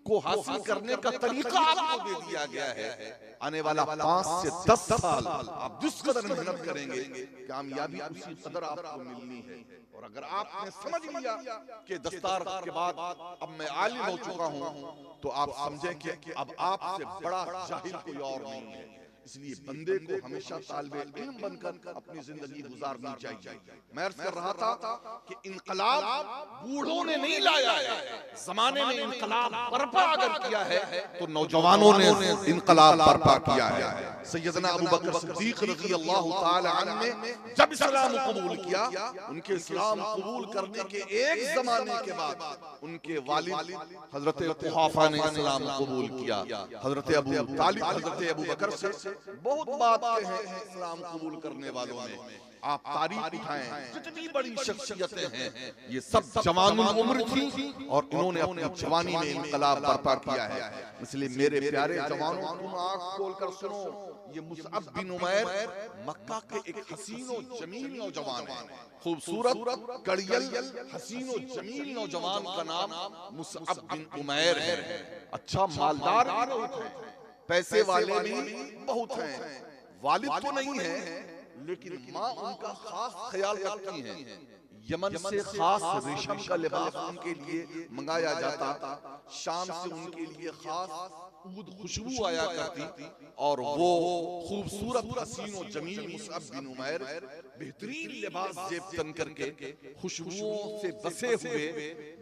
को हासिल करने का तरीका आपको दे दिया गया है। आने वाला 5 से 10 साल आप जिस कदर मेहनत करेंगे कामयाबी उसी कदर आपको मिलनी है। और अगर आपने समझ लिया कि दस्तार के बाद अब मैं आलिम हो चुका हूं, तो आप समझें कि अब आपसे बड़ा जाहिल कोई और नहीं है। इसलिए बंदे को हमेशा तालिबे इल्म बनकर अपनी जिंदगी गुजारनी चाहिए। मैं अर्ज कर रहा था कि इनकलाब बूढ़ों ने नहीं लाया है, जमाने में इनकलाब बर्पा अगर किया है तो नौजवानों ने इनकलाब बर्पा किया है। सैयदना अबू बकर सिद्दीक रज़ियल्लाहु ताला अन्हु ने जब इस्लाम कबूल किया, उनके इस्लाम कबूल करने के एक जमाने के बाद उनके वालिद हजरत कुहाफा ने इस्लाम कबूल किया। हजरत अबू तालिब हजरत अबू बकर से बहुत बात कहे हैं इस्लाम कबूल करने वालों ने। आप तारीफ उठाएं, जितनी बड़ी शख्सियतें हैं ये सब जवानुल उम्र थी और इन्होंने अपनी जवानी में इनकलाब बर्पा किया है। इसलिए मेरे प्यारे जवानों, तुम आंख खोलकर सुनो, ये मुसअब बिन उमैर मक्का के एक हसीन और जमील नौजवान है। खूबसूरत कड़ियल हसीन और जमील नौजवान का नाम मुसअब बिन उमैर है। अच्छा मालदार भी बहुत है, पैसे वाले भी बहुत हैं, वालिद तो नहीं है लेकिन माँ उनका खास ख्याल रखती हैं। यमन से खास रेशम का लिबास उनके लिए मंगाया जाता, शाम से उनके लिए खास ऊद खुशबू आया करती और वो खूबसूरत हसीन और जमील मुसअब बिन उमैर बेहतरीन लिबास जेब तन करके खुशबुओं से बसे हुए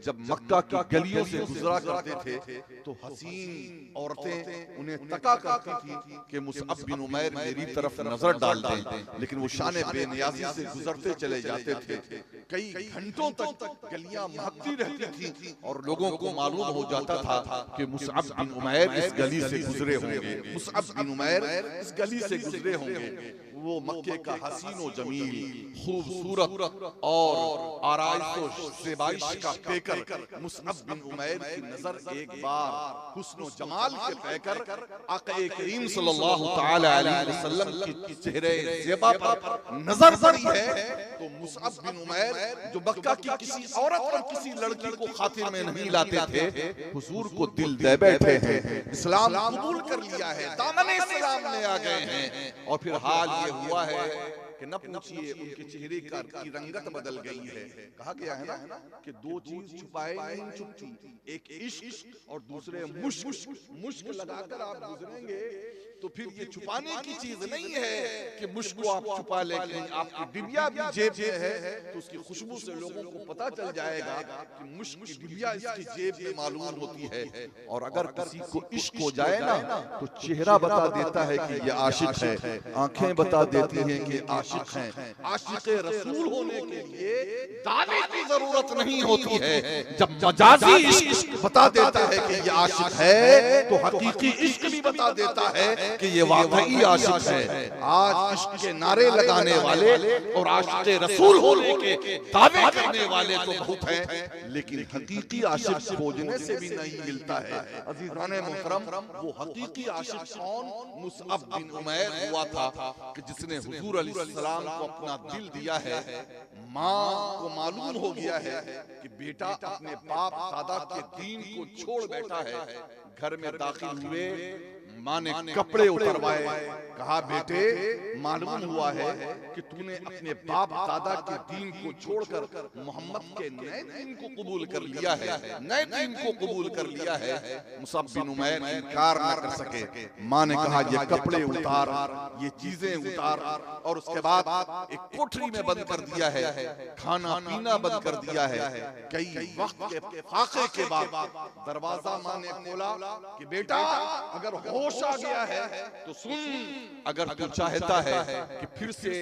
जब मक्का की गलियों से गुजरा करते थे तो हसीन औरतें उन्हें तका करती थी कि मुसअब बिन उमैर मेरी तरफ नजर डाल दें, लेकिन वो शान बेनियाजी से गुजरते चले जाते थे। कई घंटों तक गलियां महकती रहती थी और लोगों को मालूम हो जाता था कि मुसअब बिन उमैर इस गली से गुजरे होंगे, मुसअब बिन उमैर इस गली से गुजरे होंगे। वो मक्के का हसीन व जमील, खूबसूरत और आराइश ज़ेबाइश का पेकर मुसअब बिन उमैर की नजर एक बार हुस्न जमाल के पेकर आका करीम सल्लल्लाहु तआला अलैहि वसल्लम की चेहरे ज़ेबा पर नजर पड़ी है तो मुसअब बिन उमैर जो मक्का की किसी औरत और किसी लड़की को खातिर में नहीं लाते थे, हुजूर को दिल दे बैठे हैं, इस्लाम कबूल कर लिया है, दामन इस्लाम में आ गए हैं। और फिर हाल ये हुआ है कि न पूछिए उनके चेहरे की रंगत बदल गई है। कहा गया है ना कि दो चीज छुपाए नहीं छुपती, एक इश्क और दूसरे मुश्क। मुश्क लगाकर आप गुजरेंगे तो फिर ये छुपाने की चीज नहीं है कि मुश्क को आप छुपा लें, आपकी डिबिया भी जेब में है तो उसकी खुशबू से लोगों को पता चल जाएगा कि मुश्क की डिबिया इसकी जेब में मालूम होती है। और अगर किसी को इश्क हो जाए ना तो चेहरा बता देता है कि ये आशिक है, आंखें बता देती हैं कि आशिक हैं। आशिक रसूल होने के लिए दावे की जरूरत नहीं होती है। जब मजाजी इश्क बता देता है कि ये आशिक है तो हकीकी इश्क भी बता देता है कि ये वाकई आशिक है। आज इश्क के नारे लगाने वाले और आशिक रसूल होने के दावे करने वाले तो बहुत हैं, लेकिन हकीकी आशिक खोजने से भी नहीं मिलता है। अजीज़ाने मोहतरम, वो हकीकी आशिक कौन? मुसअब बिन उमैर हुआ था कि जिसने हुजूर अलैहिस्सलाम को अपना दिल दिया है। माँ को मालूम हो गया है कि बेटा अपने बाप दादा के दीन को छोड़ बैठा है। घर में दाखिल हुए, माँ ने कपड़े उतरवाए, कहा बेटे मालूम हुआ है कि तूने अपने बाप दादा के दीन को छोड़कर मोहम्मद के नए दीन को कबूल कर लिया है, नए दीन को कबूल कर लिया है। मुसअब बिन उमैर इनकार न कर सके। माँ ने कहा ये कपड़े उतार, ये चीजें उतार, और उसके बाद एक कोठरी में बंद कर दिया है, खाना पीना बंद कर दिया है। कई वक्त के फाके के बाद दरवाजा माँ ने खोला कि बेटा अगर होश आ गया है तो सुन, अगर तू चाहता है कि फिर से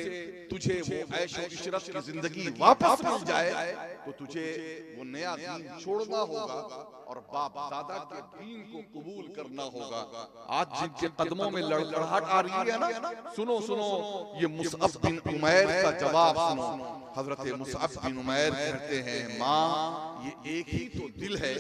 तुझे वो ऐश और इशरत की जिंदगी वापस मिल जाए तो तुझे वो नया दीन छोड़ना होगा और बाप दादा के दीन को कबूल करना होगा। आज जिनके कदमों में लड़खड़ाहट आ रही है ना, सुनो सुनो ये मुसअब बिन उमैर का जवाब सुनो। हजरत मुसअब बिन उमैर कहते हैं माँ ये एक ही तो दिल है,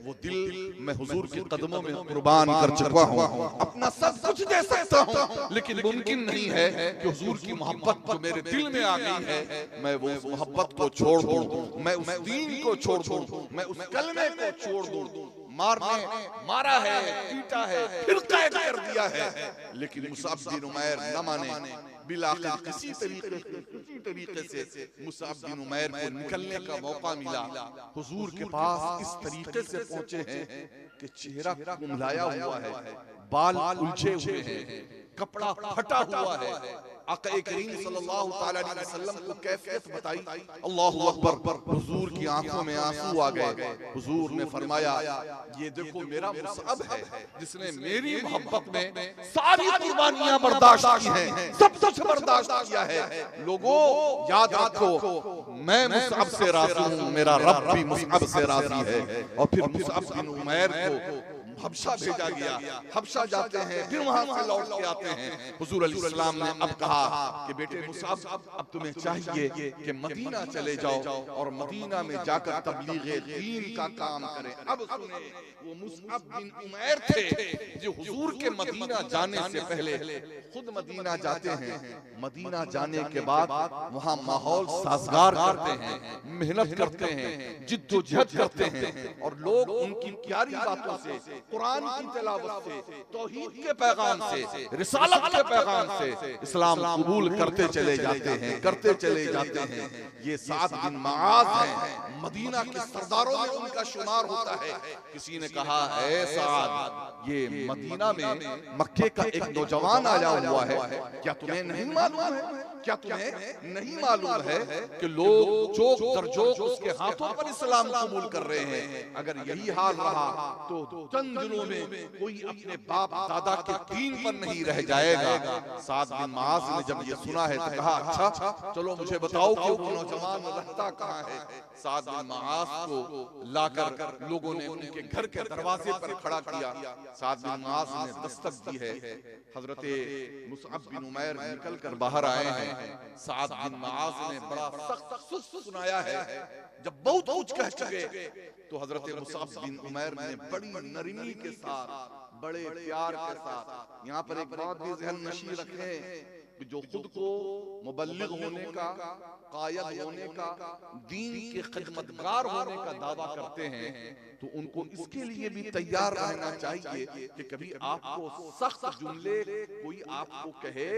वो दिल मैं हुजूर के कदमों में कुर्बान कर चुका हूँ, अपना सब कुछ दे सकता हूँ, लेकिन मुमकिन नहीं है कि हुजूर की मोहब्बत जो मेरे दिल में आ गई है मैं वो मोहब्बत को छोड़ दूँ, मैं उस दीन को छोड़ दूँ, मैं उस कलमे को छोड़ दूँ। मारा है, पीटा है, फिर कैद कर दिया है, लेकिन मुसअब बिन उमैर न माने। बिलाखिर किसी तरीके से मुसअब बिन उमैर को निकलने का मौका मिला। हुजूर के पास इस तरीके से पहुंचे हैं कि चेहरा कुम्हलाया हुआ है, बाल उलझे हुए हैं, कपड़ा फटा हुआ है। आका करीम सल्लल्लाहु ताला अलैहि वसल्लम को कैफियत बताई, अल्लाहु अकबर। हुजूर की आंखों में आंसू आ गए। हुजूर ने फरमाया, ये देखो मेरा मुसअब है जिसने मेरी मोहब्बत में सारी कुर्बानियां बर्दाश्त की हैं, सब कुछ बर्दाश्त किया है। लोगों याद रखो, मैं मुसअब से राजी हूं, मेरा रब भी मुसअब से राजी है। और फिर मुसअब बिन उमैर को हबशा भेजा गया। हबशा जाते हैं, फिर वहां से लौट के आते हैं। हुजूर अलैहिस्सलाम ने अब कहा कि बेटे मुसअब, अब तुम्हें चाहिए कि मदीना चले जाओ और मदीना में जाकर तबलीग दीन का काम करें। अब सुने, वो मुसअब बिन उमैर थे जो हुजूर के मदीना जाने से पहले खुद मदीना जाते हैं। मदीना जाने के बाद वहां माहौल साजगार करते हैं, मेहनत करते हैं, जिद्दोजहद करते हैं, और लोग उनकी प्यारी बातों से, कुरान की तिलावत से, तौहीद के पैगाम से, रिसालत के पैगाम से इस्लाम कबूल करते चले जाते हैं, करते चले जाते हैं। ये साद बिन मुआज हैं, मदीना के सरदारों में उनका शुमार होता है। किसी ने कहा, ऐ साद, ये मदीना में मक्के का एक नौजवान आया हुआ है, क्या तुम्हें नहीं मालूम है? क्या तुम्हें नहीं मालूम है कि लोग चौक दर चौक उसके हाथों पर इस्लाम कबूल कर रहे हैं? अगर यही हाल रहा तो चंद दिनों में कोई अपने बाप दादा के दीन पर नहीं रह जाएगा। साद बिन मुआज ने जब ये सुना है तो कहा, अच्छा चलो मुझे बताओ कि वो नौजवान रहता कहाँ है। साद बिन मुआज को लाकर लोगों ने उनके घर के दरवाजे पर खड़ा किया। साद बिन मुआज ने दस्तक दी है। हजरते मुसअब बिन उमैर निकल कर बाहर आए हैं। साद बिन मुआज ने बड़ा सख्त सुनाया है। जब बहुत कुछ कह चुके तो हजरत मुसअब बिन उमैर ने बड़ी नरमी के साथ, बड़े प्यार के साथ, यहाँ पर एक बात भी ज़हन नशी रखें, जो खुद को मुबल्लिग होने का, कायद होने का, दीन के खिदमतगार होने का दावा करते हैं, तो उनको इसके लिए भी तैयार रहना चाहिए कि कभी आपको सख्त जुमले कोई आपको कहे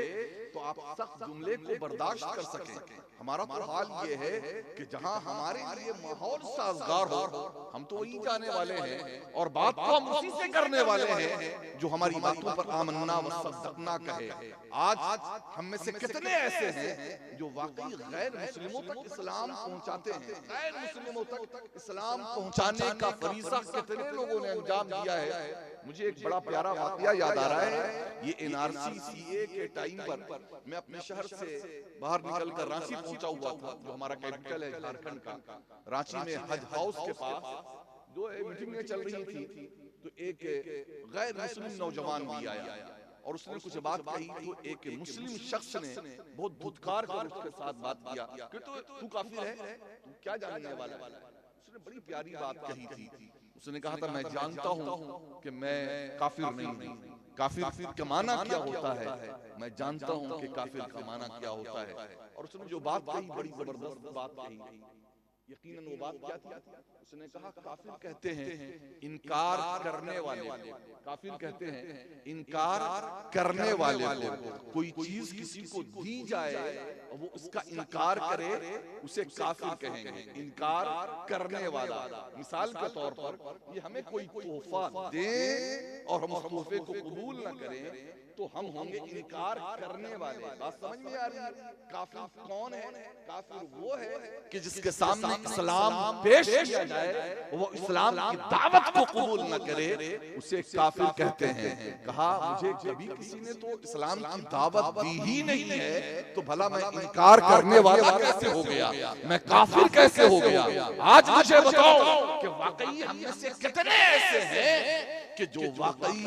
तो आप सख्त जुमले को बर्दाश्त कर सकें। हमारा तो हाल ये है कि जहां हमारे लिए माहौल साजगार हो, हम तो वहीं जाने वाले हैं और बात तो हम उसी से करने वाले हैं जो हमारी बातों पर आमन्ना व सद्दक़ना कहे। आज हम में से कितने ऐसे हैं जो वाकई गैर मुस्लिमों तक इस्लाम पहुंचाते हैं? गैर मुस्लिमों तक इस्लाम पहुंचाने का फरीज़ा कितने लोगों ने अंजाम दिया है? मुझे एक बड़ा प्यारा वाकया याद आ रहा है। ये एनआरसी सीए के टाइम पर मैं अपने शहर से बाहर निकलकर रांची पहुंचा हुआ था, जो हमारा कैपिटल है झारखंड का। रांची में हज हाउस के पास जो मीटिंगें चल रही थी, तो एक गैर मुस्लिम नौजवान भी आया और उसने कुछ बात कही। तो एक मुस्लिम शख्स ने बहुत धुतकार कर उसके साथ बात किया कि तू काफिर है, तू क्या जानने वाला है? उसने बड़ी प्यारी बात कही थी। उसने कहा था, मैं जानता हूँ कि मैं काफिर नहीं हूँ। काफिर का माना क्या होता है मैं जानता हूँ कि काफिर का माना क्या होता है। और उसने जो बात कही, बड़ी जबरदस्त बात कही। यकीनन वो बात क्या थी? उसने कहा, काफिर कहते हैं इनकार करने वाले, काफिर कहते हैं इनकार करने वाले को। कोई चीज किसी को दी जाए और वो उसका इनकार करे, उसे काफिर कहेंगे। इनकार करने वाला, मिसाल के तौर पर ये हमें कोई तोहफा दे और हम उस तोहफे को कबूल न करें तो हम होंगे इनकार करने वाले। बात समझ में आ रही है? काफिर कौन है? काफिर वो है कि जिसके सामने इस्लाम पेश किया जाए, वो इस्लाम की दावत को कबूल न करे, उसे काफिर कहते हैं। कहा, मुझे कभी किसी ने तो इस्लाम की दावत दी ही नहीं है, तो भला मैं इनकार करने वाला कैसे हो गया? मैं काफिर कैसे हो गया? आज मुझे बताओ कि वाकई हम में से कितने ऐसे हैं कि कि जो वाकई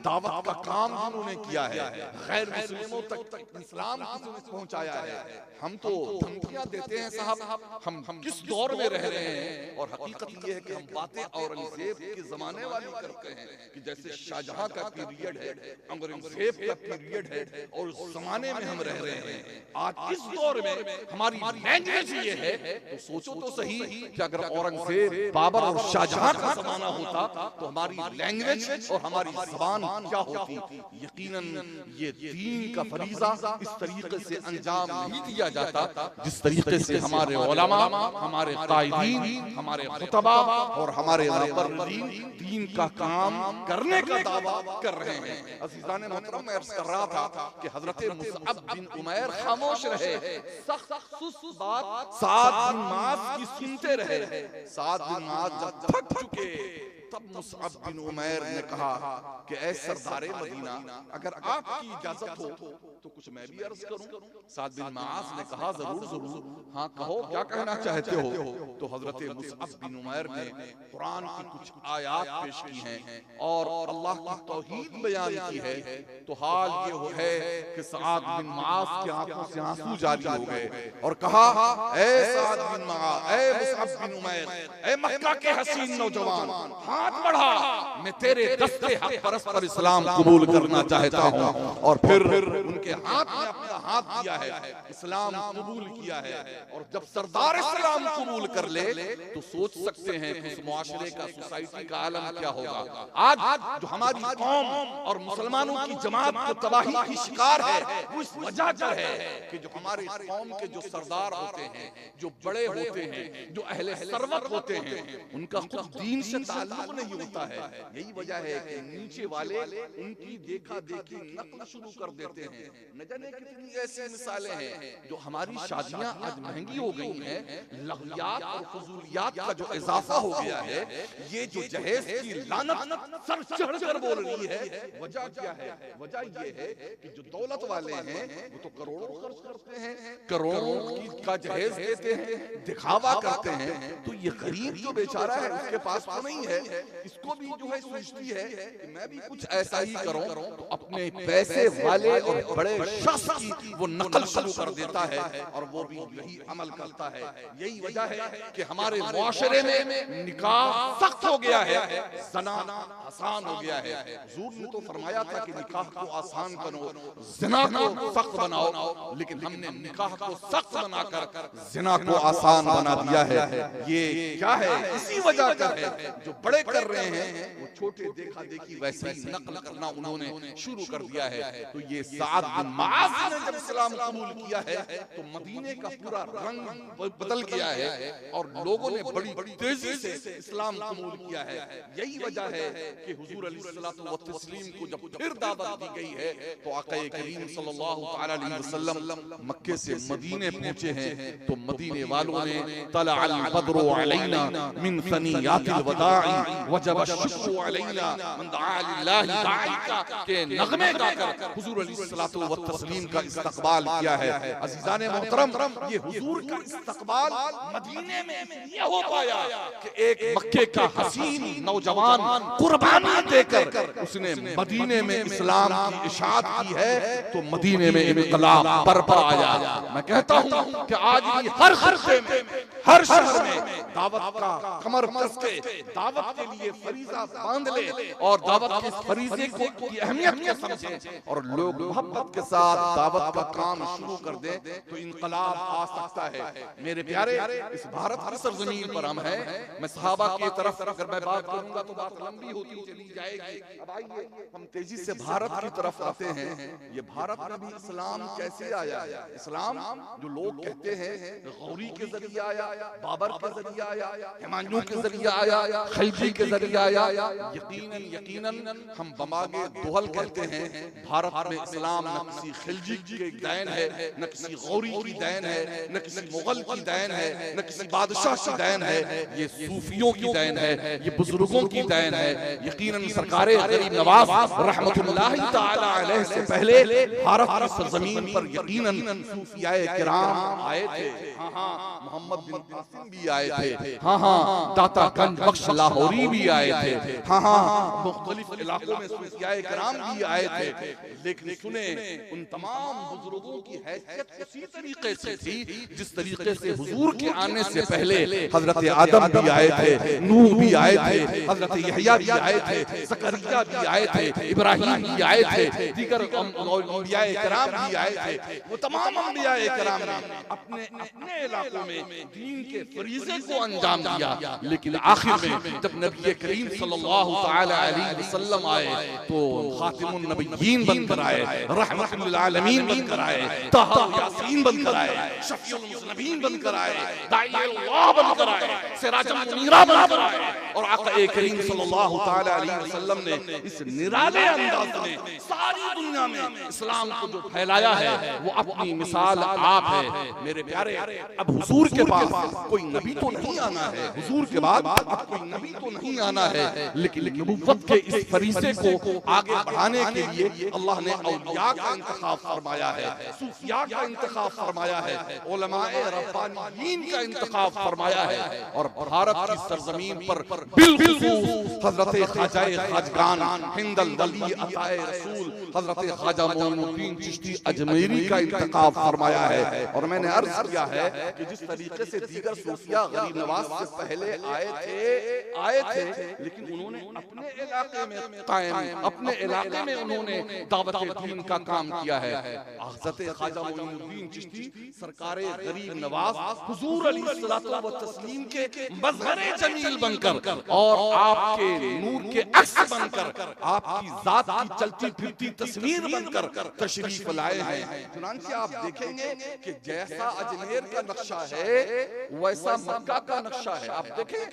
दावत का काम जिन्होंने किया है, गैर मुस्लिमों तक इस्लाम पहुंचाया है। हम तो धमकियां देते हैं साहब, हम किस दौर में रह रहे हैं। और हकीकत ये है कि हम बातें औरंगजेब के जमाने वाली करते हैं कि जैसे शाहजहां का पीरियड है, औरंगजेब का पीरियड है, और उस जमाने में हम रह रहे हैं। आज इस दौर में हमारी लैंग्वेज ये है, तो सोचो तो सही कि अगर औरंगजेब, बाबर और शाहजहां का जमाना होता तो हमारी लैंग्वेज और हमारी जबान क्या होती। यकीनन ये दीन का फरीजा इस तरीके से अंजाम नहीं दिया जाता जिस तरीके से हमारे उलमा, हमारे कायदीन, हमारे खुतबा और हमारे मुबर्रिरीन दीन का काम करने का दावा कर रहे हैं। अज़ीज़ान मोहतरम, मैं अर्ज़ कर रहा था कि हजरत मुसअब बिन उमैर खामोश रहे, सख्त सुस्त बात साद बिन मुआज़ की सुनते रहे। साद बिन मुआज़ जब थक चुके तब मुसअब बिन उमैर ने कहा कि ऐ सरदारे मदीना, अगर आपकी इजाजत हो तो कुछ मैं भी अर्ज करूं। साद बिन मुआज़ ने कहा जरूर जरूर, हाँ कहो, क्या कहना चाहते हो। तो हजरत मुसअब बिन उमैर ने कुरान की कुछ आयात पेश की हैं और अल्लाह की तौहीद बयान की है। तो हाल ये है कि साद बिन मुआज़ की आंखों से आंसू जारी हो गए और कहा, ऐ साद बिन मुआज़, ऐ मुसअब बिन उमैर, ऐ मक्का के हसीन नौजवान, हाथ बढ़ा, मैं तेरे दस्ते हक परस्त पर इस्लाम कबूल करना चाहता हूँ। और फिर उनके हाथ में अपना हाथ दिया है, इस्लाम कबूल किया है। और जब सरदार इस्लाम कबूल कर ले तो सोच सकते हैं कि उस मुआशरे का, सोसाइटी का आलम क्या होगा। आज जो हमारी कौम और मुसलमानों की जमात को तबाही की शिकार है, वो इस वजह से है कि जो हमारे कौम के जो सरदार होते हैं, जो बड़े होते हैं, जो अहले सरवत होते हैं, उनका खुद दीन से ताल्लुक नहीं होता है। यही वजह है कि नीचे वाले उनकी देखा देखी नकल शुरू कर देते हैं। न जाने कितनी ऐसी मिसालें हैं। जो हमारी शादियां आज महंगी हो गई हैं, लग़वियात और फजूलियात का जो इजाफा हो गया है, ये जो जहेज की लानत सर चढ़ कर बोल रही है, वजह क्या है। वजह ये है कि जो दौलत वाले हैं वो तो करोड़ों खर्च करते हैं, करोड़ों का जहेज देते हैं, दिखावा करते हैं। तो ये गरीब जो बेचारा है उसके पास तो नहीं है, इसको भी जो है सोचती है कि मैं भी कुछ ऐसा ही करूं। तो अपने पैसे वाले और बड़े शख्स की वो नकल शुरू कर देता है और वो भी यही अमल करता है। यही वजह है कि हमारे मुआशरे में निकाह सख्त हो गया है, ज़ना आसान हो गया है। हुजूर ने तो फरमाया था कि निकाह को आसान करो, ज़िना को सख्त बनाओ, लेकिन हमने निकाह को सख्त बनाकर ज़िना को आसान बना दिया है। ये क्या है, इसी वजह का है। जो बड़े कर रहे हैं वो छोटे देखा देखी वैसे ही नकल करना उन्होंने शुरू कर दिया है। तो ये साद बिन मुआज़ ने जब इस्लाम कबूल किया है तो मदीने का पूरा रंग बदल गया है और लोगों ने बड़ी तेजी से इस्लाम कबूल किया है। यही वजह है कि हुजूर अलैहिस्सलातु व तस्लीम को जब फिर दावत दी गई है तो आका करीम सल्लल्लाहु अलैहि वसल्लम मक्के से मदीने पहुंचे हैं। तो मदीने वालों ने तला अल बद्रु अलैना मिन सनियातिल वदाई वजब शुक्र अलैना मन दआ लिल्लाहि दाइका के नगमे गाकर हुजूर अलैहिस्सलातु व तस्लीम का इस्तकबाल किया है। अज़ीज़ान मोहतरम, ये हुजूर का इस्तकबाल मदीने में ये हो पाया कि एक मक्के का हसीन नौजवान कुर्बानी देकर उसने मदीने में इस्लाम की इशाअत की है। तो मदीने में इनकलाब बरपा आया। मैं कहता हूं कि आज भी हर खित्ते में, हर शहर में दावत का कमर कस के दावत के लिए फरीजा बांध ले और दावत के फरीजे की अहमियत को समझे और लोग मोहब्बत के साथ दावत का काम शुरू कर दे तो इनकलाब आ सकता है। मेरे प्यारे, इस भारत की सरजमीन पर हम हैं। मैं सहाबा की तरफ अगर मैं बात करूंगा तो बात लंबी होती चली जाएगी। अब आइए हम तेजी से भारत की तरफ आते हैं। ये भारत में भी इस्लाम कैसे आया। इस्लाम जो लोग कहते हैं गौरी के जरिए आया, बाबर के जरिए आया, हुमायूं के जरिए आया, खिलजी के जरिए आया, यकीनन हम बमागे दोहल कहते हैं। भारत में इस्लाम न किसी खिलजी की देन है, न किसी गौरी की देन है, न किसी मुगल की देन है, न किसी बादशाह की देन है। ये सूफियों की देन है, ये बुजुर्गों की वालिदैन है। यकीनन सरकारे गरीब नवाज रहमतुल्लाहि ताला अलैह से पहले भारत की सरजमीन पर यकीनन सूफियाए किराम आए थे। हाँ हाँ, मोहम्मद बिन कासिम भी आए थे। हाँ हाँ, दाता गंज बख्श लाहौरी भी आए थे। हाँ हाँ, मुख्तलिफ इलाकों में सूफियाए किराम भी आए थे। लेकिन सुने, उन तमाम बुजुर्गों की हैसियत उसी तरीके से थी जिस तरीके से हुजूर के आने से पहले हजरत आदम भी आए थे, नूह भी आए थे, हजरत यहया भी आए थे, ज़करिया भी आए थे, इब्राहिम भी आए थे, दीगर अंबियाए किराम भी आए थे। वो तमाम अंबियाए किराम ने अपने अपने इलाकों में दीन के फरीज़े को अंजाम दिया। लेकिन आखिर में जब नबी करीम सल्लल्लाहु तआला अलैहि वसल्लम आए तो खातिमुन नबिय्यीन बनकर आए, रहमतुल लिल आलमीन बनकर आए, ताहा यासीन बनकर आए, शफीउल मुज़नबीन बनकर आए, दाई अल्लाह बनकर आए, सिराजुल मुनीरा बनकर आए। और आका करीम सल्लल्लाहु तआला अलैहि वसल्लम ने इस निराले अंदाज में सारी दुनिया में इस्लाम को जो फैलाया है वो अपनी मिसाल आप है। मेरे प्यारे, अब हुजूर के पास कोई नबी तो नहीं आना है, हुजूर के बाद अब कोई नबी तो नहीं आना है, लेकिन नबुव्वत के इस फरीज़े को आगे बढ़ाने के लिए अल्लाह ने औलिया का इंतखाब फरमाया है, सूफिया का इंतखाब फरमाया है, उलमाए रब्बानियीन का इंतखाब फरमाया है। और भारत की सरजमीन पर बिलखुसूस हजरत ख्वाजाए खाजगान हिंदल वली अताए रसूल हजरत ख्वाजा मोइनुद्दीन चिश्ती अजमेरी का इंतखाब फरमाया है। और मैंने अर्ज किया है कि जिस तरीके से दीगर सूफिया गरीब नवाज से पहले आए थे, लेकिन उन्होंने अपने इलाके में कायम, अपने इलाके में उन्होंने दावत दीन का काम किया है। हज़रत ख्वाजा मोइनुद्दीन चिश्ती सरकारे गरीब नवाज हुजूर अलैहिस्सलातु व तस्लीम के मज़हरे जमील बनकर और आपके नूर के अक्स बनकर, आपकी जात की चलती फिरती तस्वीर बनकर तशरीफ लाए हैं। चुनांचे आप देखेंगे कि जैसा अजमेर का नक्शा है वैसा मक्का का नक्शा है। आप देखें,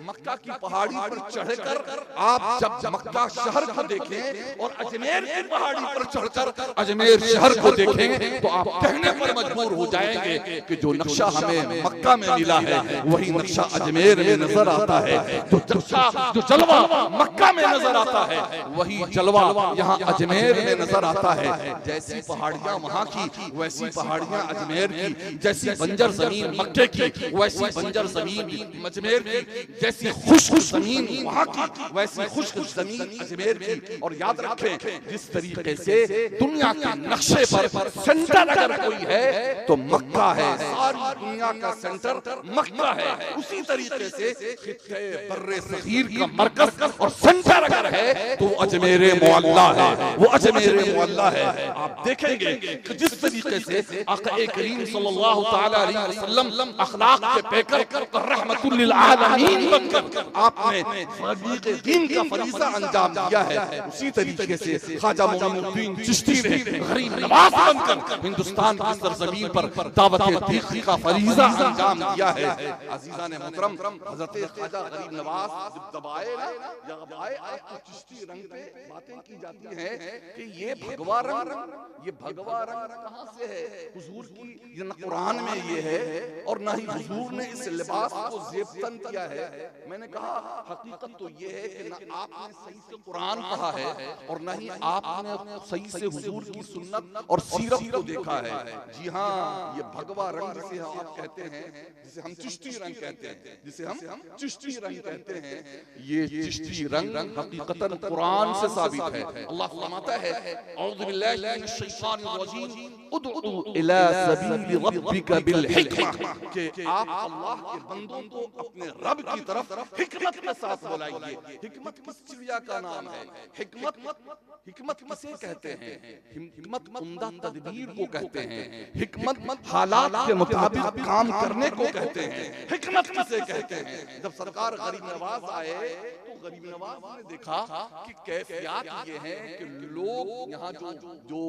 मक्का की पहाड़ी पर चढ़कर आप जब मक्का शहर को देखें और अजमेर की पहाड़ी पर चढ़कर अजमेर शहर को देखें तो आप कहने पर मजबूर हो जाएंगे कि जो नक्शा हमें मक्का में मिला है वही नक्शा अजमेर में नजर आता है। जो जलवा मक्का में नजर आता है वही जलवा यहाँ अजमेर में नजर आता है। जैसी पहाड़ियाँ वहाँ की वैसी पहाड़ियाँ अजमेर की, जैसी बंजर जमीन मक्के की वैसी बंजर जमीन अजमेर की, जैसी खुश्क जमीन वहाँ की वैसी खुश्क जमीन अजमेर की। और याद रखें, जिस तरीके से दुनिया के नक्शे पर सेंटर अगर कोई है तो मक्का है, सारी दुनिया का सेंटर मक्का है। उसी तरीके से खित्ते बर्रे सगीर का मरकज और सेंटर अगर है तो वो अजमेर मुअल्ला है, वो अजमेर मुअल्ला है। आप देखेंगे कि जिस तरीके से आका करीम सल्लल्लाहु तआला अलैहि वसल्लम अखलाक के पैकर और रहमतुल लिल आलमीन बनकर आपने तबलीग दीन का फरीज़ा अंजाम दिया है, उसी तरीके से ख्वाजा मोइनुद्दीन चिश्ती ने गरीब नवाज बनकर हिंदुस्तान की सरजमीन पर दावत दीन का फरीज़ा अंजाम दिया है। अज़ीज़ान मोहतरम, हज़रत ख्वाजा गरीब नवाज जब दबाए ना या दबाए तो चिश्ती रंग पे बातें की जाती हैं कि ये भगवा रंग, ये भगवा रंग कहाँ से है? हुजूर की ये न कुरान में ये है और न ही हुजूर ने इस लिबास को ज़ेबतन किया है। मैंने कहा हकीकत तो ये है कि न आपने सही से कुरान पढ़ा है और न ही आपने सही से हुजूर की सुन्नत और सीरत को देखा है। जी हाँ, ये भगवा रंग जिसे आप कहते हैं, जिसे हम चिश्ती रंग कहते हैं, जिसे हम चिश्ती रंग कहते हैं, ये चिश्ती रंग हकीकतन कुरान से साबित है। अल्लाह फरमाता है, औज़ु बिल्लाहि मिनश शैतानिर रजीम, उदउ इला सबील रब्बिका बिल हिकमा, कि आप अल्लाह के बंदों को अपने रब की तरफ हिकमत के साथ बुलाइए। हिकमत किस चिड़िया का नाम है? हिकमत किसे कहते हैं? हिकमत उम्दा तदबीर को कहते हैं, हिकमत हालात के मुताबिक काम करने को कहते हैं। हिकमत किसे कहते हैं? जब सरकार गरीब नवाज आए तो गरीब नवाज ने देखा कि कैफियत ये है कि लोग यहाँ जो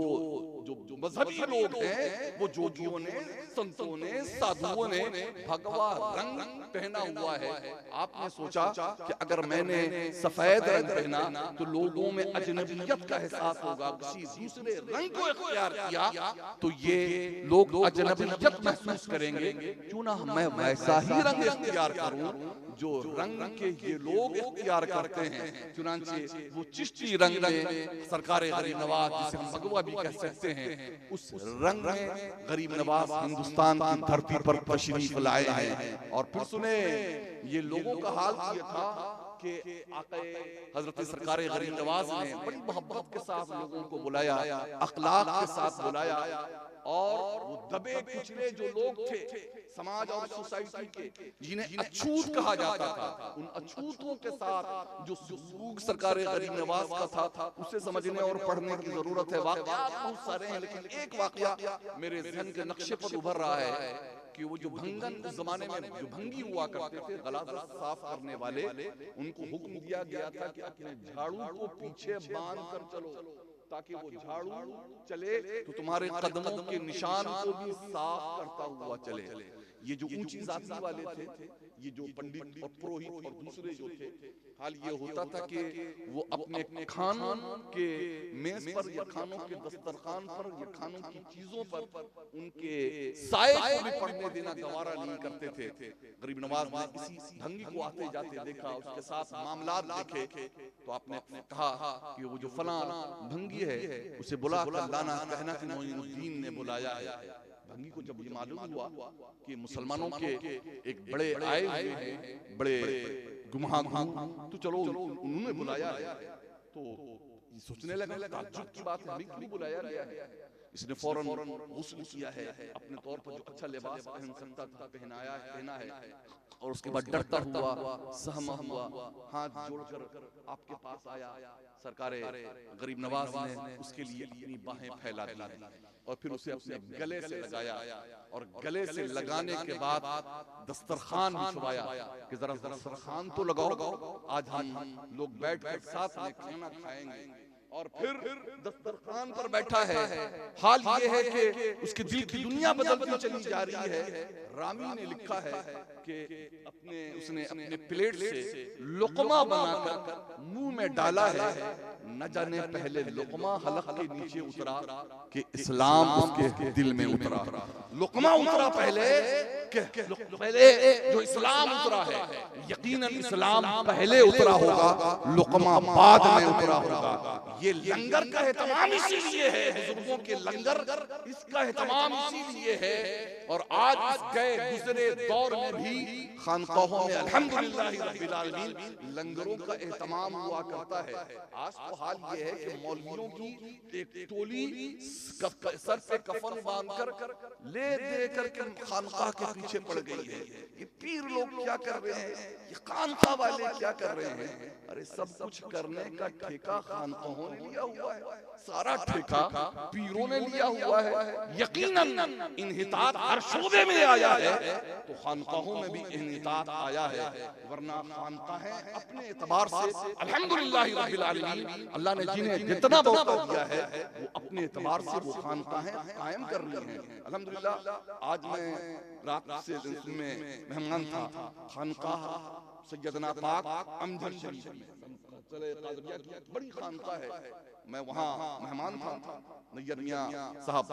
मजहबी लोग हैं वो जोगियों ने, संतों ने, साधुओं ने भगवा रंग पहना हुआ है। आपने सोचा कि अगर मैंने सफेद रंग पहना तो लोगों में अजनबियत का एहसास होगा, किसी दूसरे रंग को इख्तियार किया तो ये लोग अजनबियत महसूस करेंगे, क्यों ना मैं वैसा ही रंग इख्तियार करूं जो रंग के ये लोग इख्तियार करते हैं, चुनांचे वो चिश्ती रंग में सरकार गरीब नवाज, जिसे हम भगवा भी कह सकते हैं, उस रंग में गरीब नवाज हिंदुस्तान की धरती पर तशरीफ लाए हैं। और फिर सुने ये लोगों का हाल ये था कि आक़े हजरत सरकार गरीब नवाज ने बड़ी मोहब्बत के साथ लोगों को बुलाया, अखलाक के साथ बुलाया, और वो दबे कुचले जो लोग थे समाज और सोसाइटी के, जिन्हें अछूत कहा जाता था, उन अछूतों के साथ जो सलूक सरकार गरीब नवाज का था, उसे समझने और पढ़ने की जरूरत है। वाक़यात बहुत सारे हैं, लेकिन एक वाक़या मेरे ज़हन के नक्शे पर उभर रहा है कि वो जो भंगन उस जमाने में जो भंगी हुआ करते थे, गलाज़त साफ करने वाले, उनको हुक्म दिया गया था कि अपने झाड़ू को पीछे बांध कर चलो, ताकि वो झाड़ू चले तो तुम्हारे कदमों के निशान को भी साफ करता हुआ चले। ये जो ऊंची जाति वाले थे, ये जो पंडित और पुरोहित और दूसरे जो थे, हाल ये होता था कि वो अपने खानों के मेज पर या खानों के दस्तरखान पर या खानों की चीजों पर उनके साए को भी पड़ने देना गवारा नहीं करते थे। गरीब नवाज ने इसी भंगी को आते जाते देखा, उसके साथ मामलात देखे, तो आपने कहा कि वो जो फला भंगी है उसे बुला कर लाना, कहना कि मोइनुद्दीन ने बुलाया है। भंगी को जब ये मालूम हुआ कि मुसलमानों के एक बड़े आए हुए हैं, बड़े गुमहा, तो चलो उन्होंने बुलाया है, तो सोचने लगा ताज्जुब की बात है, हमें क्यों बुलाया गया है। इसने फौरन गुस्ल किया है, अपने तौर पर जो अच्छा लिबास पहन सकता था पहना है, और उसके बाद डरता हुआ, सहमा हुआ, हाथ जोड़कर आपके पास आया। सरकार गरीब नवाज ने उसके लिए अपनी बाहें फैला दी और फिर उसे अपने गले से लगाया, और गले से लगाने के बाद दस्तरखान बिछवाया कि जरा दस्तरखान तो लगाओ, आज हम लोग बैठकर साथ में खाना खाएंगे। और फिर दस्तरखान पर बैठा है। हाल ये है कि उसके दिल की दुनिया बदलती चली जा रही है। रामी ने लिखा है कि उसने अपने प्लेट से लुकमा बनाकर मुंह में डाला है, न जाने पहले लुकमा हलक के नीचे उतरा कि इस्लाम उसके दिल में उतरा। लुकमा उतरा पहले जो इस्लाम उतरा है, यकीनन इस्लाम पहले उतरा होगा, लुकमा बाद में उतरा होगा। ये लंगर का एहतमाम इसीलिए है, बुजुर्गों के लंगर इसका एहतमाम इसीलिए है। और आज इस गए गुजरे दौर में भी खानकाहों में अल्हम्दुलिल्लाह रब्बिल आलमीन लंगरों का एहतमाम हुआ करता है। आज तो हाल ये है कि मौलवियों की एक टोली सर पे कफन बांधकर ले दे करके खानकाह के पीछे पड़ गई है। ये पीर लोग क्या कर रहे हैं, ये खानकाह वाले क्या कर रहे हैं? अरे सब कुछ करने का ठेका खानकाहों ने लिया हुआ है, सारा ठेका पीरों ने लिया हुआ है। यकीनन इन्हितात हर शोबे में आया है, तो खानकाहों में भी इन्हितात आया है। वरना खानकाहें अपने एतबार से अल्हम्दुलिल्लाह रब्बिल आलमीन, अल्लाह ने जिन्हें जितना मौका दिया है वो अपने एतबार से वो खानकाहें कायम कर रही हैं। अल्हम्दुलिल्लाह आज मैं रात से में मेहमान था खानकाह सैयदना पाक अमजद शरीफ में, बड़ी खानकाह है, मैं वहाँ मेहमान था। नैयर मियां साहब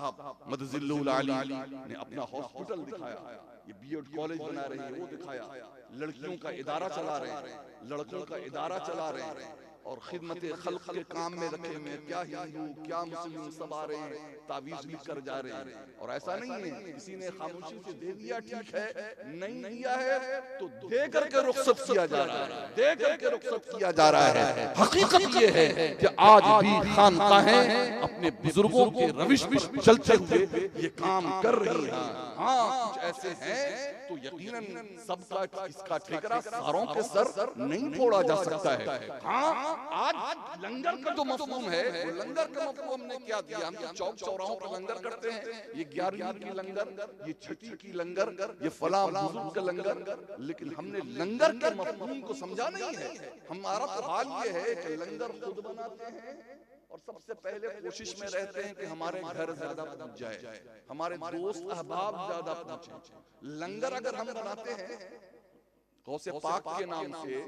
मदजिल्लुल आली ने अपना हॉस्पिटल दिखाया, ये बीएड कॉलेज बना रहे हैं वो दिखाया, लड़कियों का इदारा चला रहे हैं, लड़कों का इदारा चला रहे हैं, और खिदमत खल्क के काम में रखे हुए क्या हिंदू क्या मुस्लिम सब आ रहे हैं, तावीज लिख कर जा रहे हैं। और ऐसा नहीं है किसी ने खामोशी से दे दिया ठीक है, नहीं दिया है तो दे करके रुखसत किया जा रहा है, दे करके रुखसत किया जा रहा है। हकीकत ये है कि आज भी खानकाहें अपने बुजुर्गों के रविश पर चलते हुए ये काम कर रही हैं। हाँ कुछ ऐसे हैं तो यकीनन सबका इसका ठेकरा सारों के सर नहीं फोड़ा जा सकता है। हाँ आज लंगर का जो मफहूम है, वो लंगर का मफहूम हमने क्या दिया, हम तो चौक चौराहों पर लंगर करते हैं, ये 11वीं की लंगर, ये 6ठी की लंगर, ये फला बुजुर्ग का लंगर, लेकिन हमने लंगर के मफहूम को समझा नहीं है। हमारा तो हाल ये है कि लंगर खुद बनाते हैं और सबसे पहले कोशिश में रहते हैं कि हमारे घर ज्यादा पहुंच जाए, हमारे दोस्त अहबाब ज्यादा पहुंचे। लंगर अगर हम बनाते हैं गौसे पाक के नाम से,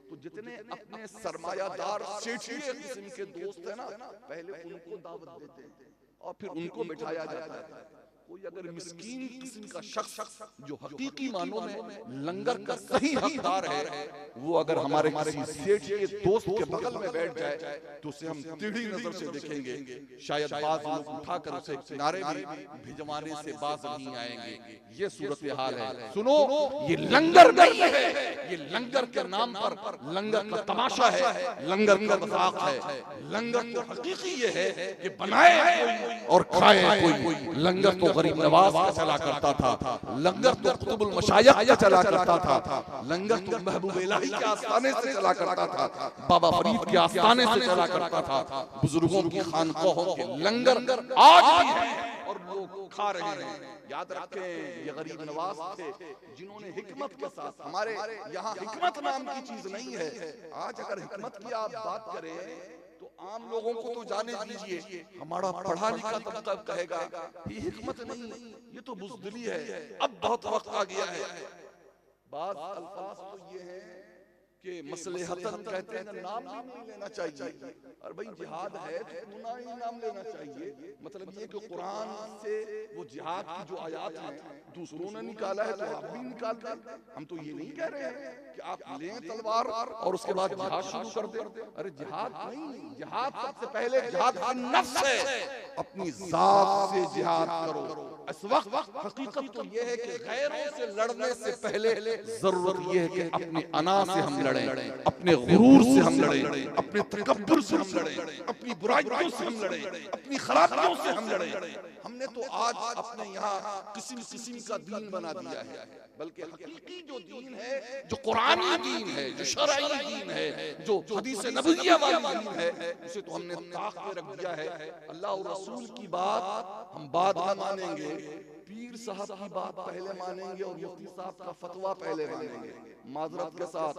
तो जितने अपने सरमायादार सेठिए किस्म के दोस्त हैं ना, पहले उनको दावत देते हैं और फिर उनको बिठाया जाता है। कोई अगर मिस्कीन किस्म का शख्स जो हकीकी मानों में लंगर का सही हकदार है, वो अगर हमारे किसी सेठ के दोस्त के बगल में बैठ जाए तो उसे हम टेढ़ी नजर से देखेंगे, शायद बाज लोग उठाकर उसे किनारे भी भिजवाने से बाज नहीं आएंगे। ये सूरत हाल है। सुनो, ये लंगर नहीं है, ये लंगर के नाम पर लंगर का तमाशा है, लंगर का मजाक है। लंगर तो हकीकी ये है कि बनाए कोई और खाए कोई। लंगर तो गरीब नवाज का चला करता था, लंगर तो कुतुबुल मशाइख का चला करता था, लंगर तो महबूब इलाही के आस्थाने से चला करता था, बाबा फरीद के आस्थाने से चला करता था, बुजुर्गों की खानकाहों के लंगर आज भी है और लोग खा रहे हैं। याद रखें, ये गरीब नवाज थे जिन्होंने हिकमत के साथ, हमारे यहाँ हिकमत नाम की चीज नहीं है। आज अगर हिकमत की आप बात करें तो आम लोगों को तो जाने दीजिए, हमारा पढ़ा लिखा तबका कहेगा ये हिकमत नहीं, ये तो बुज़दिली है। अब बहुत वक्त आ गया है। बात अल्फाज तो ये है कि मसलहतन कहते हैं नाम नहीं लेना चाहिए। और भाई जिहाद है तो क्यों ना ही नाम लेना चाहिए। मतलब ये कि कुरान से वो जिहाद की जो आयात हैं दूसरों ने निकाला है तो आप भी निकाल दें। हम तो ये नहीं कह रहे हैं कि आप लें तलवार और उसके बाद जिहाद शुरू कर दें। अरे जिहाद नहीं, जिहाद सबसे पहले जिहाद नफ्स है, अपनी जात से जिहाद करो। इस वक्त हकीकत तो ये है कि गैरों से लड़ने से पहले जरूरत ये है कि अपनी अना से हम लड़ें, अपने गुरूर से हम लड़ें, अपने तकब्बुर से हम लड़ें, अपनी बुराइयों से हम लड़ें, अपनी खराबियों से हम लड़ें। हमने तो आज अपने यहाँ किस्म किस्म का दीन बना दिया है, बल्कि हकीकी जो दीन है, जो कुरानी दीन है, जो शरई दीन है, जो हदीस नबविया वाला दीन है, उसे तो हमने ताक पे रख दिया है। अल्लाह और रसूल की बात हम बाद में मानेंगे, पीर साहब की बात पहले मानेंगे और मुफ्ती साहब का फतवा पहले मानेंगे। माजरत के साथ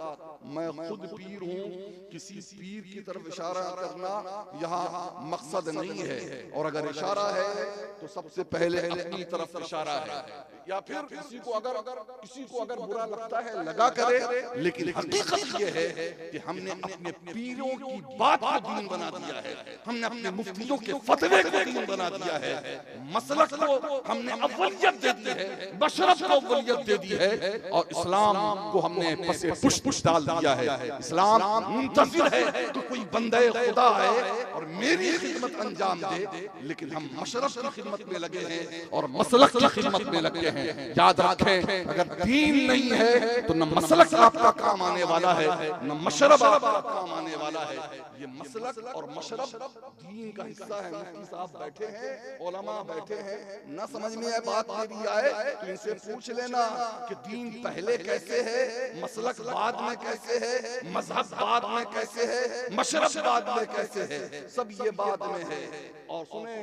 मैं खुद पीर हूँ, किसी पीर की तरफ इशारा करना यहाँ मकसद नहीं है, और अगर इशारा है तो सबसे पहले अपनी तरफ इशारा है। या फिर किसी को अगर बुरा लगता है लगा करे, लेकिन हकीकत ये है कि हमने अपने पीरों की बात को दीन बना दिया है, हमने अपने मुफ्तियों के फतवे को दीन बना दिया है, मसलक को हमने अव्वलियत दे दी है, बशरत को अव्वलियत दे दी है, और इस्लाम को हमने पसे पुष्ट डाल दिया है। इस्लाम मुंतज़िर है कि कोई बंदे खुदा है और मेरी खिदमत अंजाम दे, लेकिन हम मशरफ की खिदमत में लगे हैं और मसलक की खिदमत में लगे हैं। याद रखें, अगर दीन नहीं है तो न मसलक आपका काम आने वाला है, न मशरब आपका काम आने वाला है। ये मसलक और मशरब दीन का हिस्सा है। मुफ्ती साहब बैठे हैं, उलमा बैठे हैं, न समझ में बात ये भी आए तो इनसे पूछ लेना कि दीन पहले कैसे है, मसलक बाद में कैसे है, मजहब बाद में कैसे है, मशरब बाद में कैसे है, सब ये बाद में है। और सुने,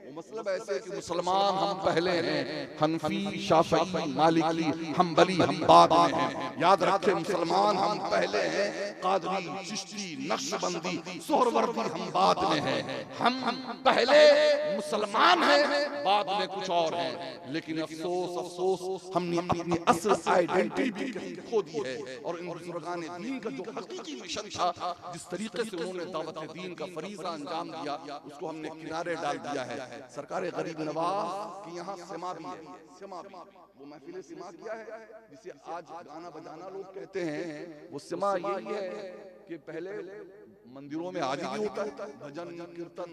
वो मतलब ऐसे कि मुसलमान हम पहले हैं, हनफी, शाफई, मालिकी, हम्बली हम बाद में हैं। याद रखें, मुसलमान हम पहले हैं, कादरी, चिश्ती, नक्शबंदी, सोहरवर्दी हम बाद में हैं। हम पहले मुसलमान हैं, बाद में कुछ और हैं। लेकिन अफसोस हमने अपनी असल आइडेंटिटी भी कहीं खो दी है। और इन बुजुर्गान दीन का जो हकीकी मिशन था, जिस तरीके से उन्होंने दावत दीन का फरीज़ा अंजाम दिया, उसको हमने किनारे डाल दिया है। सरकार गरीब नवाज की यहाँ सिमा भी है, सिमा भी, वो महफिल सिमा क्या है जिसे आज गाना बजाना लोग कहते हैं, वो सिमा यही है कि पहले मंदिरों में हाजिरी होता है, भजन कीर्तन।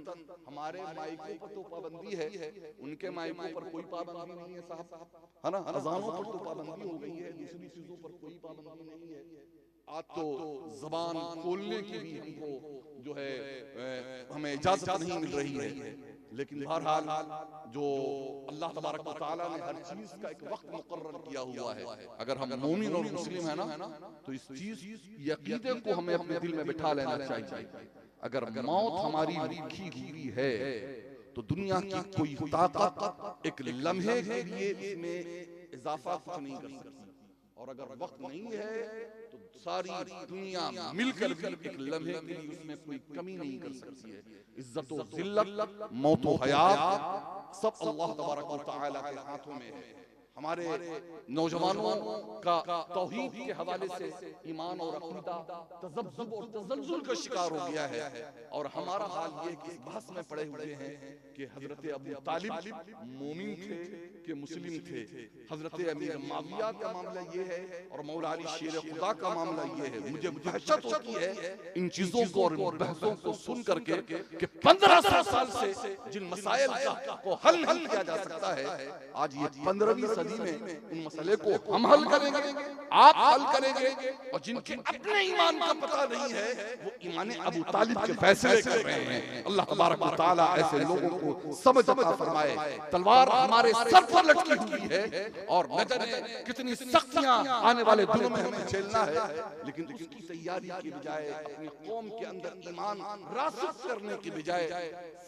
हमारे माइकों पर तो पाबंदी है, उनके माइकों पर कोई पाबंदी नहीं है साहब, है ना। अजानों पर तो पाबंदी हो गई है, दूसरी चीजों पर कोई पाबंदी नहीं है। आज तो जबान खोलने की भी हमको जो है हमें इजाजत नहीं मिल रही है। लेकिन बहरहाल जो अल्लाह तबारक व तआला ने हर चीज का एक वक्त मुकर्रर किया हुआ है, अगर हम मोमिन और मुस्लिम है ना, तो इस चीज यकीदे को हमें अपने दिल में बिठा लेना चाहिए। अगर मौत हमारी लिखी हुई है तो दुनिया की कोई ताकत एक लम्हे के लिए इसमें इजाफा कुछ नहीं कर सकती, और अगर वक्त नहीं है तो सारी दुनिया मिलकर भी एक लम्हे के लिए उसमें कोई कमी नहीं कर सकती है। इज्जत व जिल्लत, मौत व हयात सब अल्लाह तबारक व तआला के हाथों में है। हमारे नौजवानों का तौहीद के हवाले से ईमान और अकीदा तज़ब्ज़ुब और तज़ल्ज़ुल का शिकार हो गया है। और हमारा हाल ये कि इस बहस में पड़े हुए हैं कि हजरत अबू तालिब मोमिन थे कि मुस्लिम थे, हजरत अमीर माविया का मामला ये है और मौला अली शेर खुदा का मामला ये है। मुझे वहशत होती है इन चीजों को और इन बहसों को सुन करके कि 1500 साल से जिन मसाइल को हल नहीं किया जा सकता है, आज ये 15वीं सदी में उन मसले को हम हल करेंगे, आप हल करेंगे। और जिनके अपने ईमान का पता नहीं है वो ईमान अबू तालिब के फैसले कर रहे हैं। अल्लाह तबारक व तआला ऐसे लोगों को समझ अता फरमाए। तलवार हमारे सर पर लटकी हुई है और न जाने कितनी सख्तियां आने वाले दिनों में हमें झेलना है, लेकिन उसकी तैयारी की बजाय अपनी कौम के अंदर ईमान रासिख करने की बजाय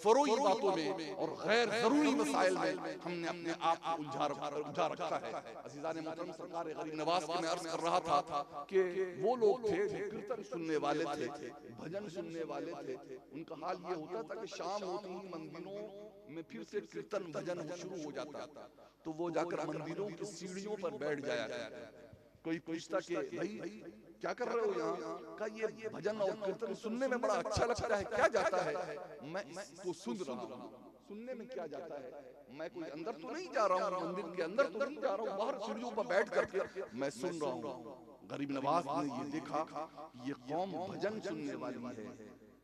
फरोई बातों में और गैर जरूरी मसाइल में हमने अपने आप को उलझा रखा है। अज़ीज़ान मोहतरम, सरकार गरीब नवाज के मैं अर्ज कर रहा था कि वो लोग थे जो कीर्तन सुनने वाले थे, भजन सुनने वाले थे। उनका हाल ये होता था कि शाम होती ही मंदिरों में फिर से कीर्तन भजन शुरू हो जाता, तो वो जाकर मंदिरों की सीढ़ियों पर बैठ जाया करते। कोई पूछता कि भाई क्या कर रहे हो यहाँ? का ये भजन और कीर्तन सुनने में बड़ा अच्छा लगता है, क्या जाता है? मैं इसको सुन रहा हूँ। सुनने में क्या जाता है? मैं कोई अंदर तो नहीं जा रहा हूँ, मंदिर के अंदर तो नहीं जा रहा हूँ, बाहर सीढ़ियों पर बैठ करके मैं सुन रहा हूँ। गरीब नवाज ने ये देखा ये कौम भजन सुनने वाली है,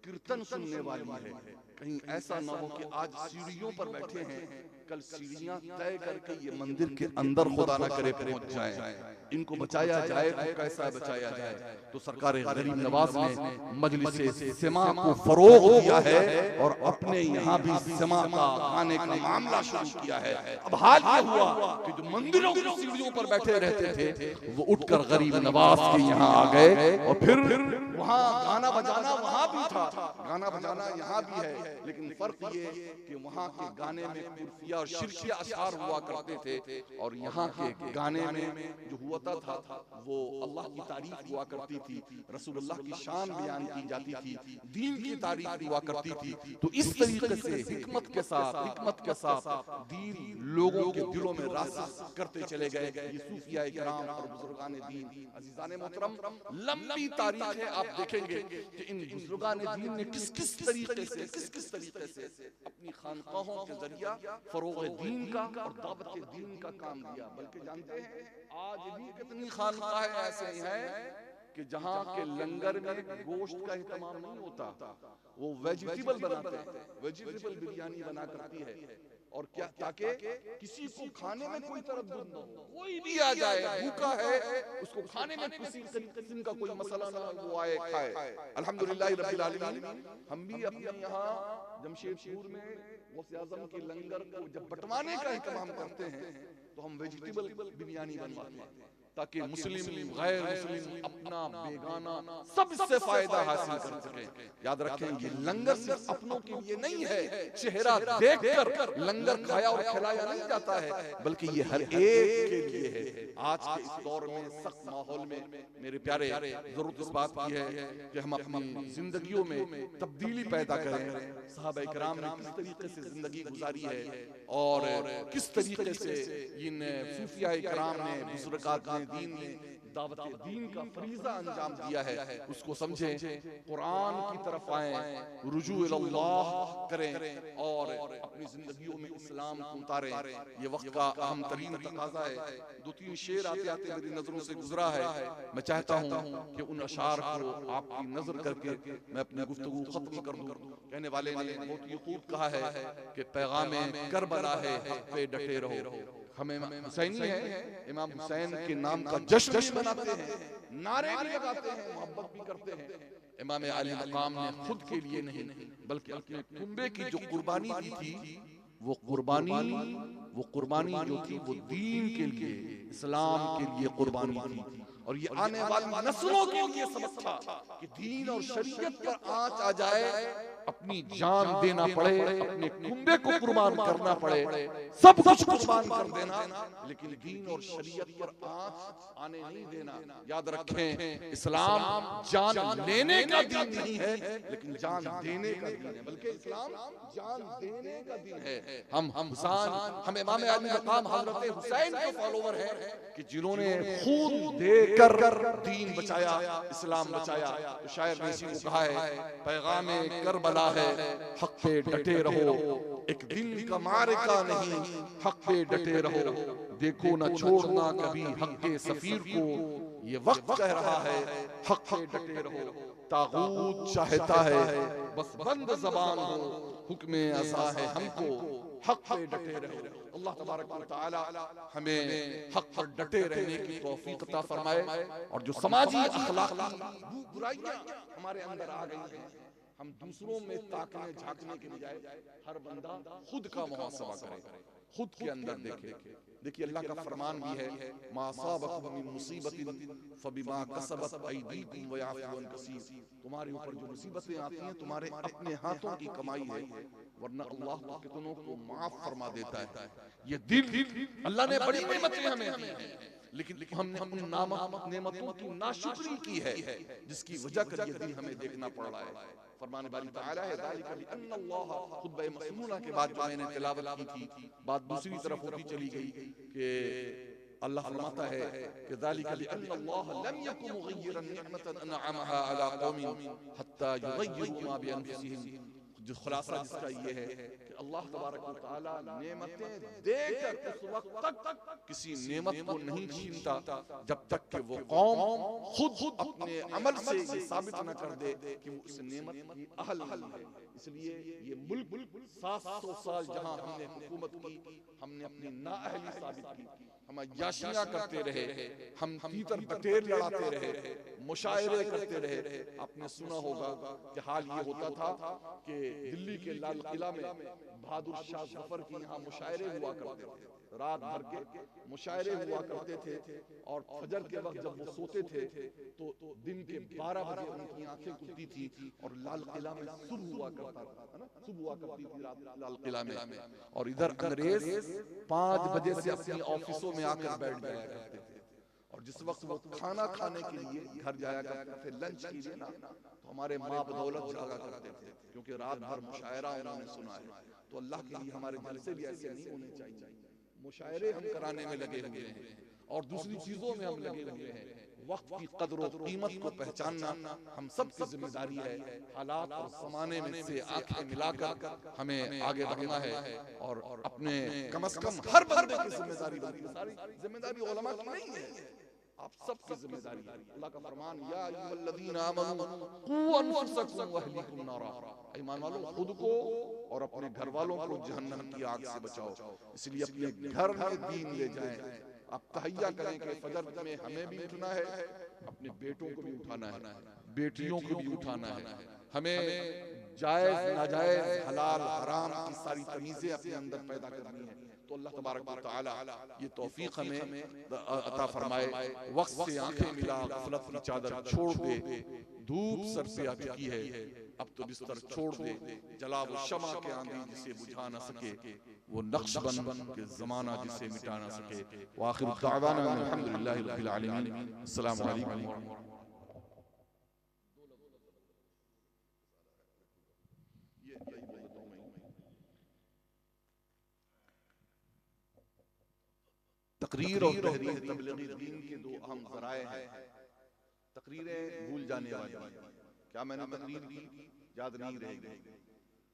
कीर्तन सुनने वाली है, कहीं ऐसा ना हो कि आज सीढ़ियों पर बैठे हैं, कल सीढ़ियां तय करके ये मंदिर के अंदर खुदा ना करे पहुंच जाए। इनको बचाया जाए तो कैसा बचाया जाए? तो सरकार गरीब नवाज ने मजलिस सिमा को फरोग दिया है और अपने यहाँ भी सिमा का गाने का मामला शुरू किया है। अब हाल ये हुआ कि जो मंदिरों की सीढ़ियों पर बैठे रहते थे वो उठकर गरीब नवाज के यहाँ आ गए और फिर वहाँ गाना बजाना वहाँ भी था, गाना बजाना यहाँ भी है, लेकिन फर्क ये कि वहाँ के गाने में कुर्फिया और शिरकिया अशआर हुआ करते थे और यहाँ के गाने में जो हुआ था वो अल्लाह की तारीफ हुआ करती थी, रसूलुल्लाह की शान बयान की जाती थी, दीन की तारीफ हुआ करती थी। तो इस तरीके से हिकमत के साथ दीन लोगों के दिलों में रासिख करते चले गए ये सूफिया इकराम और बुजुर्गान दीन। अज़ीज़ान मोहतरम, लंबी तारीख है, आप देखेंगे कि इन बुजुर्गान दीन ने किस किस तरीके से अपनी खानकाहों के जरिया फरोग़ दीन का और दावत दीन का काम दिया। बल्कि जानते हैं आज भी कितनी खानकाहें ऐसे हैं कि जहाँ के लंगर में गोश्त का इस्तेमाल नहीं होता, वो वेजिटेबल बनाते हैं, वेजिटेबल बिरयानी बना करती है। और क्या? ताकि किसी को खाने में कोई तरद्दुद न हो, कोई भी आ जाए भूखा है उसको खाने में किसी किस्म का कोई मसला ना हो, वो आए खाए। अल्हम्दुलिल्लाह रब्बिल आलमीन, हम भी अपने यहाँ जमशेदपुर में गौसे आज़म के लंगर को जब बंटवाने का इंतजाम करते हैं तो हम वेजिटेबल बिरयानी बनवाते हैं ताकि मुस्लिम गैर मुस्लिम अपना बेगाना सब इससे फायदा हासिल कर सके। याद रखें ये लंगर सिर्फ अपनों के लिए नहीं है, चेहरा देखकर लंगर खाया और खिलाया नहीं जाता है, बल्कि ये हर एक के लिए है। आज के इस दौर में सख्त माहौल में मेरे प्यारे जरूरत इस बात की है कि हम अपनी जिंदगियों में तब्दीली पैदा करें। सहाबा इकराम ने किस तरीके से जिंदगी गुजारी है और किस तरीके से इन सूफिया इकराम ने बुजुर्गात दीन ने दावत दीन का फरीजा अंजाम दिया है, उसको समझें, कुरान की तरफ आएं, रुजू इल्लाह करें और अपनी जिंदगियों में इस्लाम को उतारें। ये वक्त का अहम तरीन तकाजा है। दो तीन शेर आते आते मेरी नजरों से गुजरा है, मैं चाहता हूँ कि उन अशार को आपकी नजर करके मैं अपनी गुफ्तगू खत्म कर दूं। कहने वाले ने बहुत ही खूब कहा है कि पैगामे करबला है, हक पे डटे रहो। हमें हुसैनी है, इमाम हुसैन के नाम का जश्न भी मनाते हैं, नारे भी लगाते हैं, मोहब्बत भी करते हैं। इमाम अली मकाम ने खुद के लिए नहीं बल्कि अपने कुंबे की जो कुर्बानी दी थी वो कुर्बानी जो थी वो दीन के लिए, इस्लाम के लिए कुर्बानी थी। और ये आने वाली नस्लों के लिए सबक था कि दीन और शरीयत पर आंच आ जाए अपनी जान देना पड़े, अपने कुंबे को कुर्बान करना पड़े, सब कुछ कुर्बान कर देना, लेकिन दीन और शरीयत पर आंच आने नहीं देना। याद रखें, इस्लाम जान लेने का दीन नहीं है, लेकिन जान देने का दीन है, बल्कि इस्लाम जान देने का दीन है। हम इमाम अली मकाम हजरत हुसैन के फॉलोवर हैं कि जिन्होंने खून देकर दीन बचाया, इस्लाम बचाया। तो शायर ने इसी को कहा है, पैगामे करबला है, हक पे डटे रहो, एक दिन का मारिका नहीं, हक पे डटे रहो, देखो न छोड़ना कभी हक के सफीर को, ये वक्त कह रहा है हक पे डटे रहो। तागूत चाहता है बस बंद जबान हो, हुक्म अज़ा है हमको, हक पे डटे रहो। अल्लाह तबारक व तआला हमें हक पर डटे रहने की तौफीक अता फरमाए। और जो समाजी अखलाकी बुराइयां हमारे अंदर आ गई हैं, हम दूसरों में ताकने झांकने के बजाय हर बंदा खुद का मुहासबा करे, खुद के अंदर देखे। देखिए अल्लाह का फरमान भी है, मा असाबकुम मिन मुसीबतिन फबिमा कसबत अयदीकुम व याफू अन कसीर। तुम्हारे ऊपर जो मुसीबतें आती हैं तुम्हारे अपने हाथों की कमाई है, वरना अल्लाह तो कितनों को माफ फरमा देता है। ये दिल अल्लाह ने बड़ी नेमतें हमें दी हैं, लेकिन हमने अपनी नेमतों की नाशुक्री की है, जिसकी वजह कर ये दिल हमें देखना पड़ रहा है। फरमान बारी ताला है, ज़ालिका बिअन्नल्लाह, खुतबा मसनूना के बाद जो मैंने तिलावत की थी, बात दूसरी तरफ होती चली गई कि अल्लाह फरमाता है कि ज़ालिका बिअन्नल्लाह लम यकुन मुग़य्यिरन निअमतन अनअमहा अला कौमिन हत्ता युग़य्यिरू मा बिअनफुसिहिम। जो खुलासा जिसका ये है कि अल्लाह तबारक व तआला नेमतें देकर उस वक्त तक किसी नेमत को नहीं छीनता जब तक कि वो कौम खुद अपने अमल से ये साबित न कर दे कि वो उस नेमत की अहल है। इसलिए ये मुल्क 700 साल जहां हमने हुकूमत की, हमने अपनी नाअहली साबित की, हम अय्याशियां करते रहे, हम तीतर बटेर लड़ाते रहे, मुशायरे करते रहे। आपने सुना होगा कि हाल ये होता था कि दिल्ली के लाल किला में बहादुर शाह जफर की यहाँ मुशायरे हुआ करते थे, रात भर के मुशायरे हुआ करते थे। और फजर के वक्त जब वो सोते थे तो दिन के 12 बजे उनकी आंखें खुलती थी और लाल किला में सुबह हुआ करता था, है ना, सुबह हुआ करती थी रात लाल किला में। और इधर अंग्रेज 5 बजे से अपनी ऑफिसों में आकर बैठ जाया करते थे। और जिस वक्त वो खाना खाने के लिए घर जाया करते थे, लंच के लिए ना, तो हमारे माँ बदौलत जागा करते थे, क्योंकि रात भर मुशायरा उन्होंने सुना है। तो अल्लाह के लिए हमारे जलसे भी ऐसे नहीं होने चाहिए। मुशायरे हम कराने में लगे हुए हैं और दूसरी चीजों में हम लगे हुए हैं। वक्त की कदर और कीमत को पहचानना हम सब की जिम्मेदारी है। हालात और जमाने में से आंखें मिलाकर हमें आगे बढ़ना है और अपने कम से कम हर बंदे की जिम्मेदारी बनती है। सारी जिम्मेदारी उलमा की नहीं है, आप सबकी जिम्मेदारी है। अल्लाह का फरमान, या अय्युहल्लज़ीना आमनू कू अनफुसकुम व अहलीकुम नारा, ईमान वालों खुद को और अपने घर वालों को जहन्नम की आग से बचाओ। इसलिए अपने घर में दीन ले जाएं। आप तहैया करें कि फजर में हमें भी उठना है, अपने बेटों को भी उठाना है, बेटियों को भी उठाना है। हमें जायज नाजायज हलाल हराम की सारी तमीजें अपने अंदर पैदा करनी है। तो अल्लाह तबारक व तआला ये तौफीक हमें अता फरमाए। वक्त से आंखें मिला, गफलत की चादर छोड़ दे, धूप सर पे आ चुकी है, अब तो बिस्तर छोड़ दे, जला वो शमा के आंधी जिसे बुझा ना सके, वो नक्शबंद के जमाना जिसे मिटा ना सके। व आखिर दावाना अल्हम्दुलिल्लाहि रब्बिल आलमीन। अस्सलामु अलैकुम। तकरीर और तहरीर तबलीगी दीन के दो अहम ज़राए हैं। तकरीरें भूल जाने वाली, क्या मैंने तकरीर की याद नहीं रहेगी,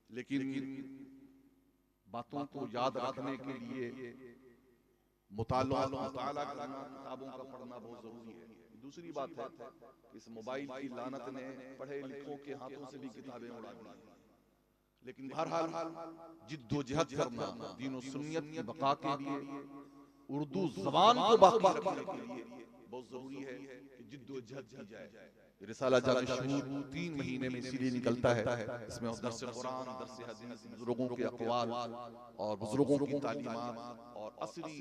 लेकिन बातों को याद रखने के लिए मुताला करना, किताबों का पढ़ना बहुत जरूरी है। दूसरी बात है कि इस मोबाइल की लानत ने पढ़े लिखों के हाथों से भी किताबें उड़ा दी। लेकिन बहरहाल जिद्दोजहद करना दीन और सुन्नियत की बका के लिए, उर्दू जबान को बाकी रखने के लिए बहुत जरूरी है कि जिद्दोजहद की जाए। रिसाला जाके शुरू 3 महीने में इसीलिए निकलता है, इसमें दर्स कुरान, दर्स हदीस, बुजुर्गों के अक़वाल और बुजुर्गों की तालीमात और असली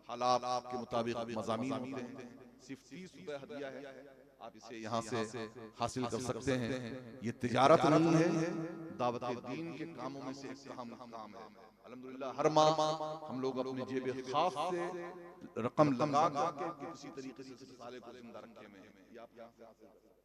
हालात के मुताबिक मज़ामीन होते हैं। सिर्फ 30 रुपए हदिया है, आप इसे यहाँ से हासिल कर सकते हैं। ये तिजारत नहीं है, दावत दीन के कामों में से एक काम है। अल्हम्दुलिल्लाह हर माह हम लोग अपने जेब खास से रकम लगा करके किसी तरीके से इस रिसाले को जिंदा रखे में है। ये आप यहाँ से हासिल कर सकते हैं।